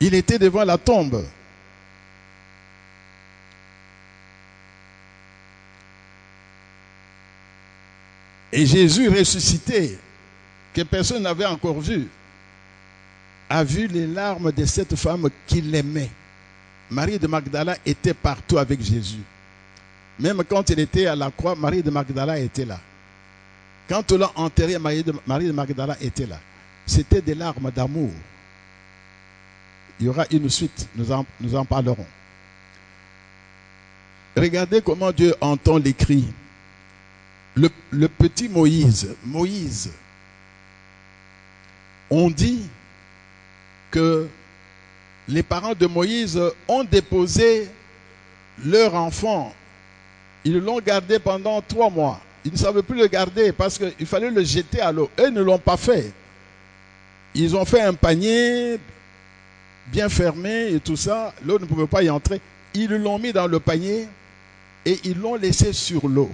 Il était devant la tombe. Et Jésus ressuscité, que personne n'avait encore vu, a vu les larmes de cette femme qu'il aimait. Marie de Magdala était partout avec Jésus. Même quand il était à la croix, Marie de Magdala était là. Quand on l'a enterré, Marie de Magdala était là. C'était des larmes d'amour. Il y aura une suite, nous en parlerons. Regardez comment Dieu entend les cris. Le petit Moïse, on dit que les parents de Moïse ont déposé leur enfant. Ils l'ont gardé pendant 3 mois Ils ne savaient plus le garder parce qu'il fallait le jeter à l'eau. Eux ne l'ont pas fait. Ils ont fait un panier bien fermé et tout ça. L'eau ne pouvait pas y entrer. Ils l'ont mis dans le panier et ils l'ont laissé sur l'eau.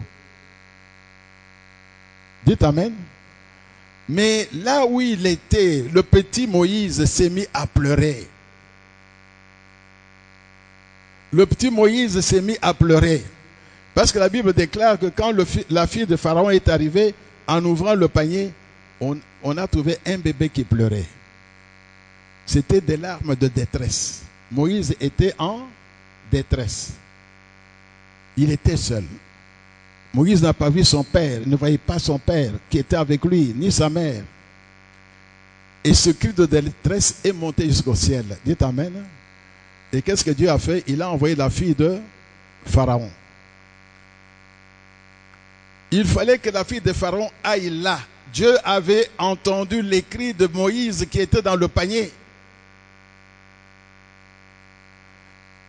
Dites Amen. Mais là où il était, le petit Moïse s'est mis à pleurer. Le petit Moïse s'est mis à pleurer. Parce que la Bible déclare que quand la fille de Pharaon est arrivée, en ouvrant le panier, on a trouvé un bébé qui pleurait. C'était des larmes de détresse. Moïse était en détresse. Il était seul. Moïse n'a pas vu son père, il ne voyait pas son père qui était avec lui, ni sa mère. Et ce cri de détresse est monté jusqu'au ciel. Dites Amen. Et qu'est-ce que Dieu a fait? Il a envoyé la fille de Pharaon. Il fallait que la fille de Pharaon aille là. Dieu avait entendu les cris de Moïse qui était dans le panier.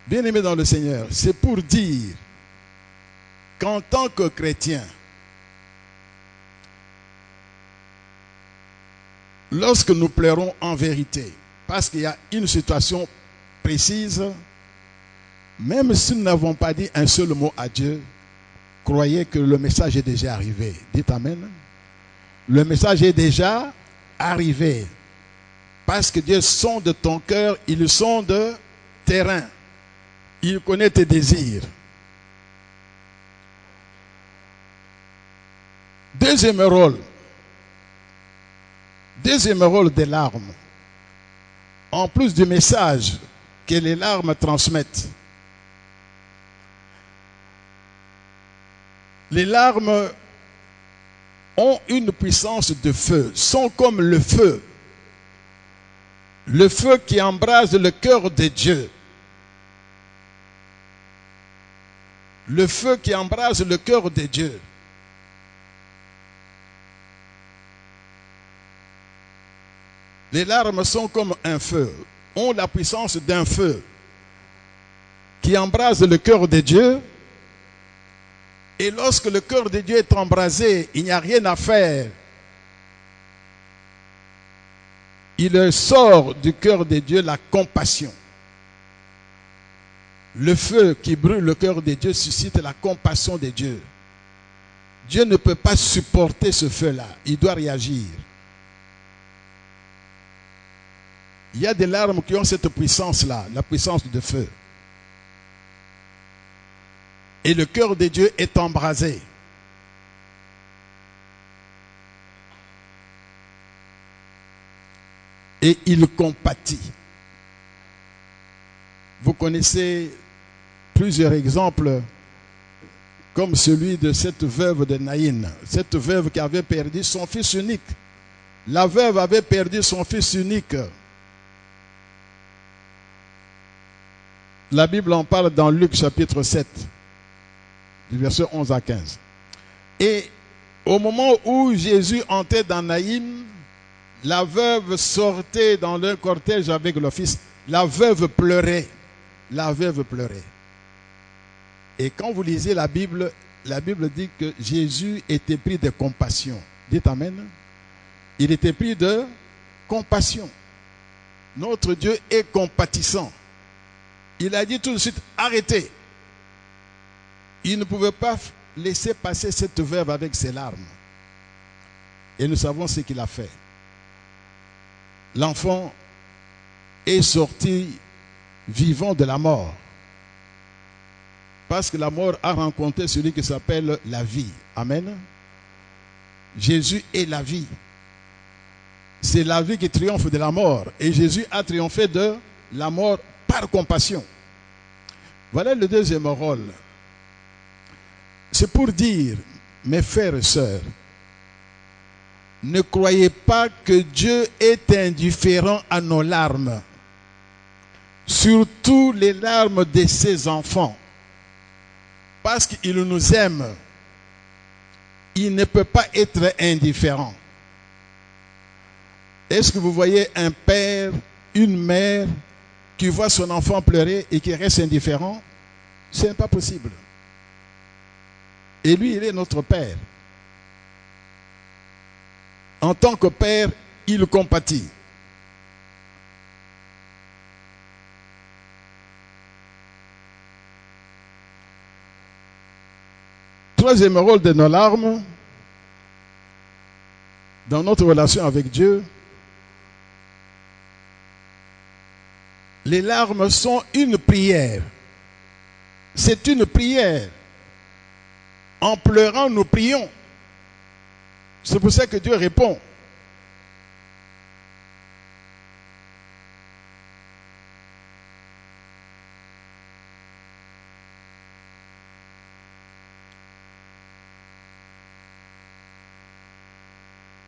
Bien-aimé dans le Seigneur, c'est pour dire qu'en tant que chrétien, lorsque nous pleurons en vérité, parce qu'il y a une situation précise, même si nous n'avons pas dit un seul mot à Dieu, croyez que le message est déjà arrivé. Dites Amen. Le message est déjà arrivé. Parce que Dieu sonde ton cœur, il sonde terrain. Il connaît tes désirs. Deuxième rôle des larmes. En plus du message que les larmes transmettent, les larmes ont une puissance de feu, sont comme le feu qui embrase le cœur de Dieu. Le feu qui embrase le cœur de Dieu. Les larmes sont comme un feu, ont la puissance d'un feu qui embrase le cœur de Dieu. Et lorsque le cœur de Dieu est embrasé, il n'y a rien à faire. Il sort du cœur de Dieu la compassion. Le feu qui brûle le cœur de Dieu suscite la compassion de Dieu. Dieu ne peut pas supporter ce feu-là. Il doit réagir. Il y a des larmes qui ont cette puissance-là, la puissance de feu. Et le cœur de Dieu est embrasé. Et il compatit. Vous connaissez plusieurs exemples comme celui de cette veuve de Naïn. Cette veuve qui avait perdu son fils unique. La veuve avait perdu son fils unique. La Bible en parle dans Luc chapitre 7, du verset 11 à 15. Et au moment où Jésus entrait dans Naïm, la veuve sortait dans le cortège avec le fils. La veuve pleurait. La veuve pleurait. Et quand vous lisez la Bible dit que Jésus était pris de compassion. Dites Amen. Il était pris de compassion. Notre Dieu est compatissant. Il a dit tout de suite, arrêtez. Il ne pouvait pas laisser passer cette veuve avec ses larmes. Et nous savons ce qu'il a fait. L'enfant est sorti vivant de la mort. Parce que la mort a rencontré celui qui s'appelle la vie. Amen. Jésus est la vie. C'est la vie qui triomphe de la mort. Et Jésus a triomphé de la mort par compassion. Voilà le deuxième rôle. C'est pour dire, mes frères et sœurs, ne croyez pas que Dieu est indifférent à nos larmes. Surtout les larmes de ses enfants. Parce qu'il nous aime. Il ne peut pas être indifférent. Est-ce que vous voyez un père, une mère qui voit son enfant pleurer et qui reste indifférent? Ce n'est pas possible. Et lui, il est notre Père. En tant que père, il compatit. Troisième rôle de nos larmes, dans notre relation avec Dieu, les larmes sont une prière. C'est une prière. En pleurant, nous prions. C'est pour ça que Dieu répond.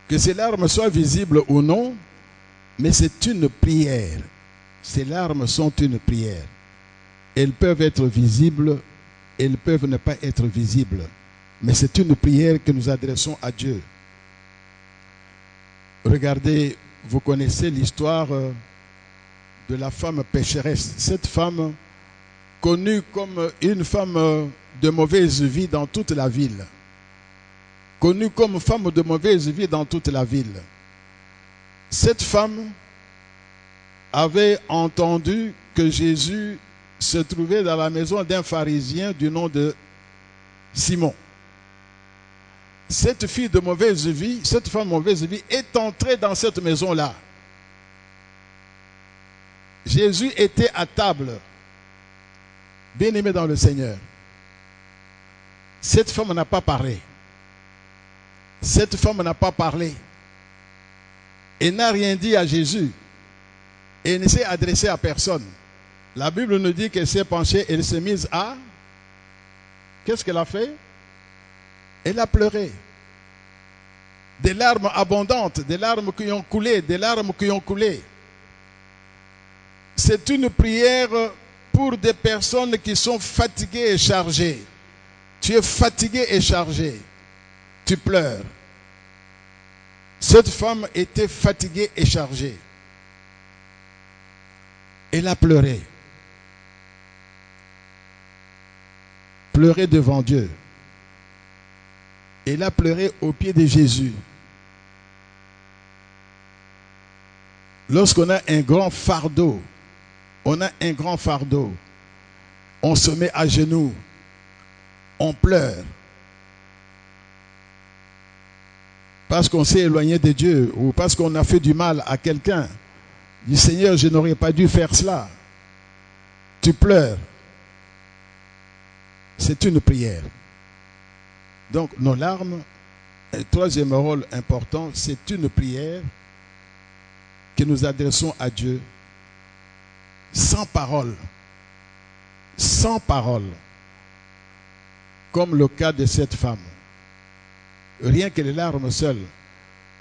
Que ces larmes soient visibles ou non, mais c'est une prière. Ces larmes sont une prière. Elles peuvent être visibles, elles peuvent ne pas être visibles. Mais c'est une prière que nous adressons à Dieu. Regardez, vous connaissez l'histoire de la femme pécheresse. Cette femme, connue comme une femme de mauvaise vie dans toute la ville. Connue comme femme de mauvaise vie dans toute la ville. Cette femme avait entendu que Jésus se trouvait dans la maison d'un pharisien du nom de Simon. Cette fille de mauvaise vie, cette femme de mauvaise vie est entrée dans cette maison-là. Jésus était à table, bien-aimé dans le Seigneur. Cette femme n'a pas parlé. Cette femme n'a pas parlé. Elle n'a rien dit à Jésus. Elle ne s'est adressée à personne. La Bible nous dit qu'elle s'est penchée, elle s'est mise à... Qu'est-ce qu'elle a fait? Elle a pleuré. Des larmes abondantes, des larmes qui ont coulé, des larmes qui ont coulé. C'est une prière pour des personnes qui sont fatiguées et chargées. Tu es fatigué et chargé. Tu pleures. Cette femme était fatiguée et chargée. Elle a pleuré. Pleuré devant Dieu. Elle a pleuré aux pieds de Jésus. Lorsqu'on a un grand fardeau, on se met à genoux, on pleure. Parce qu'on s'est éloigné de Dieu ou parce qu'on a fait du mal à quelqu'un. Du Seigneur, je n'aurais pas dû faire cela. Tu pleures. C'est une prière. Donc nos larmes, un troisième rôle important, c'est une prière que nous adressons à Dieu sans parole. Sans parole. Comme le cas de cette femme. Rien que les larmes seules.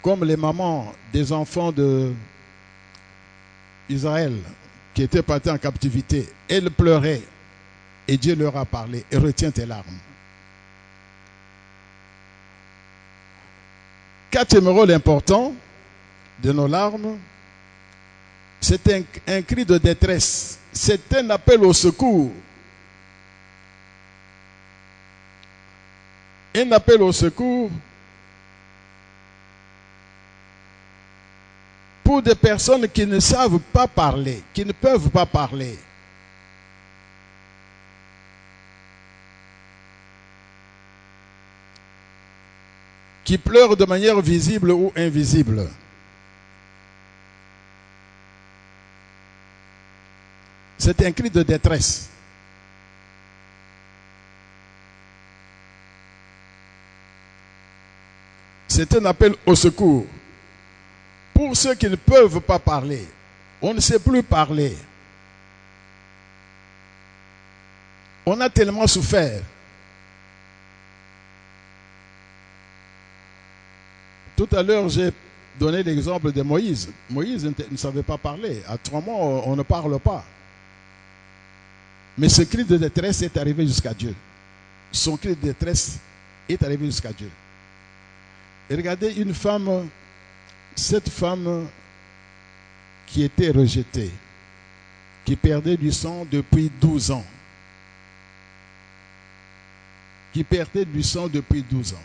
Comme les mamans des enfants d'Israël qui étaient partis en captivité. Elles pleuraient et Dieu leur a parlé. Et retiens tes larmes. Quatrième rôle important de nos larmes, c'est un cri de détresse. C'est un appel au secours. Un appel au secours pour des personnes qui ne savent pas parler, qui ne peuvent pas parler. Qui pleurent de manière visible ou invisible. C'est un cri de détresse. C'est un appel au secours. Pour ceux qui ne peuvent pas parler, on ne sait plus parler. On a tellement souffert. Tout à l'heure, j'ai donné l'exemple de Moïse. Moïse ne savait pas parler. Autrement, on ne parle pas. Mais ce cri de détresse est arrivé jusqu'à Dieu. Son cri de détresse est arrivé jusqu'à Dieu. Et regardez une femme, cette femme qui était rejetée, qui perdait du sang depuis 12 ans. Qui perdait du sang depuis 12 ans.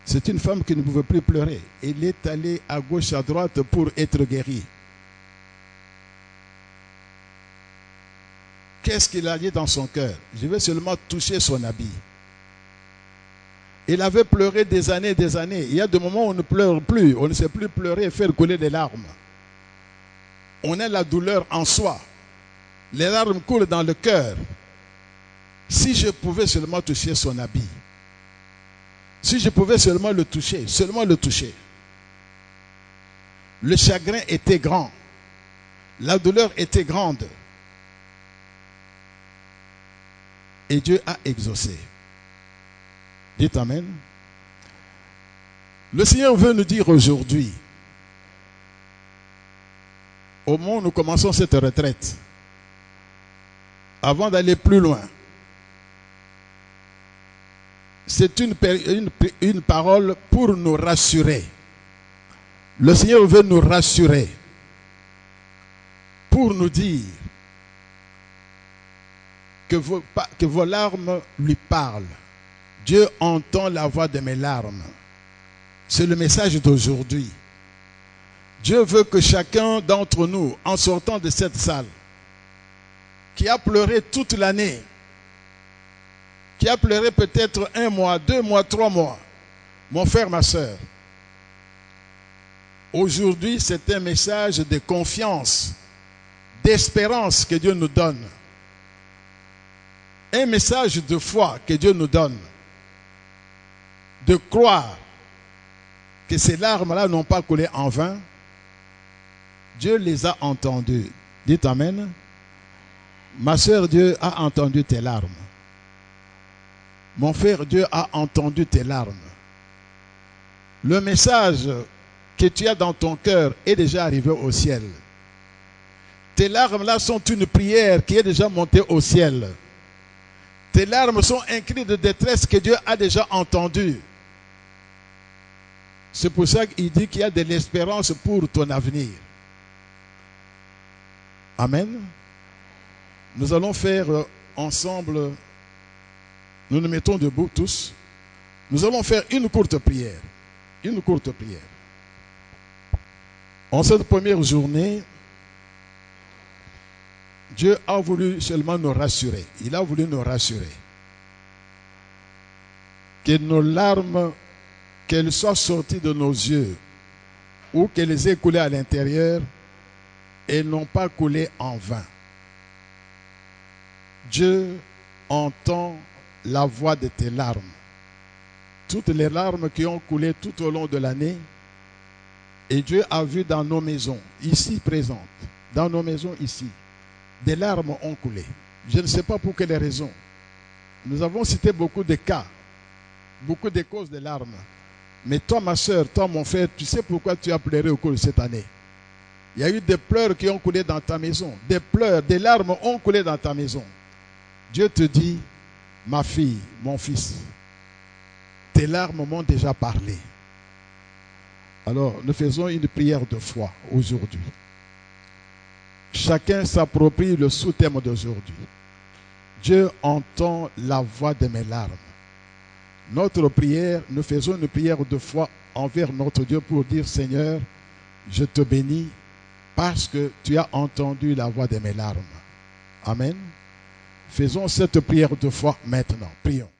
C'est une femme qui ne pouvait plus pleurer. Elle est allée à gauche, à droite pour être guérie. Qu'est-ce qu'il a dit dans son cœur? Je vais seulement toucher son habit. Il avait pleuré des années et des années. Il y a des moments où on ne pleure plus. On ne sait plus pleurer et faire couler des larmes. On a la douleur en soi. Les larmes coulent dans le cœur. Si je pouvais seulement toucher son habit. Si je pouvais seulement le toucher. Seulement le toucher. Le chagrin était grand. La douleur était grande. Et Dieu a exaucé. Dites Amen. Le Seigneur veut nous dire aujourd'hui, au moment où nous commençons cette retraite, avant d'aller plus loin, c'est une parole pour nous rassurer. Le Seigneur veut nous rassurer, pour nous dire que vos larmes lui parlent. Dieu entend la voix de mes larmes. C'est le message d'aujourd'hui. Dieu veut que chacun d'entre nous, en sortant de cette salle, qui a pleuré toute l'année, qui a pleuré peut-être 1 mois, 2 mois, 3 mois, mon frère, ma soeur, aujourd'hui c'est un message de confiance, d'espérance que Dieu nous donne. Un message de foi que Dieu nous donne. De croire que ces larmes-là n'ont pas coulé en vain. Dieu les a entendues. Dites Amen. Ma soeur, Dieu a entendu tes larmes. Mon frère, Dieu a entendu tes larmes. Le message que tu as dans ton cœur est déjà arrivé au ciel. Tes larmes-là sont une prière qui est déjà montée au ciel. Tes larmes sont un cri de détresse que Dieu a déjà entendu. C'est pour ça qu'il dit qu'il y a de l'espérance pour ton avenir. Amen. Nous allons faire ensemble, nous nous mettons debout tous. Nous allons faire une courte prière. Une courte prière. En cette première journée, Dieu a voulu seulement nous rassurer. Il a voulu nous rassurer. Que nos larmes, qu'elles soient sorties de nos yeux ou qu'elles aient coulé à l'intérieur, elles n'ont pas coulé en vain. Dieu entend la voix de tes larmes. Toutes les larmes qui ont coulé tout au long de l'année, et Dieu a vu dans nos maisons, ici présentes, dans nos maisons ici, des larmes ont coulé. Je ne sais pas pour quelles raisons. Nous avons cité beaucoup de cas, beaucoup de causes de larmes. Mais toi, ma soeur, toi, mon frère, tu sais pourquoi tu as pleuré au cours de cette année. Il y a eu des pleurs qui ont coulé dans ta maison. Des pleurs, des larmes ont coulé dans ta maison. Dieu te dit, ma fille, mon fils, tes larmes m'ont déjà parlé. Alors, nous faisons une prière de foi aujourd'hui. Chacun s'approprie le sous-thème d'aujourd'hui. Dieu entend la voix de mes larmes. Notre prière, nous faisons une prière de foi envers notre Dieu pour dire, Seigneur, je te bénis parce que tu as entendu la voix de mes larmes. Amen. Faisons cette prière de foi maintenant. Prions.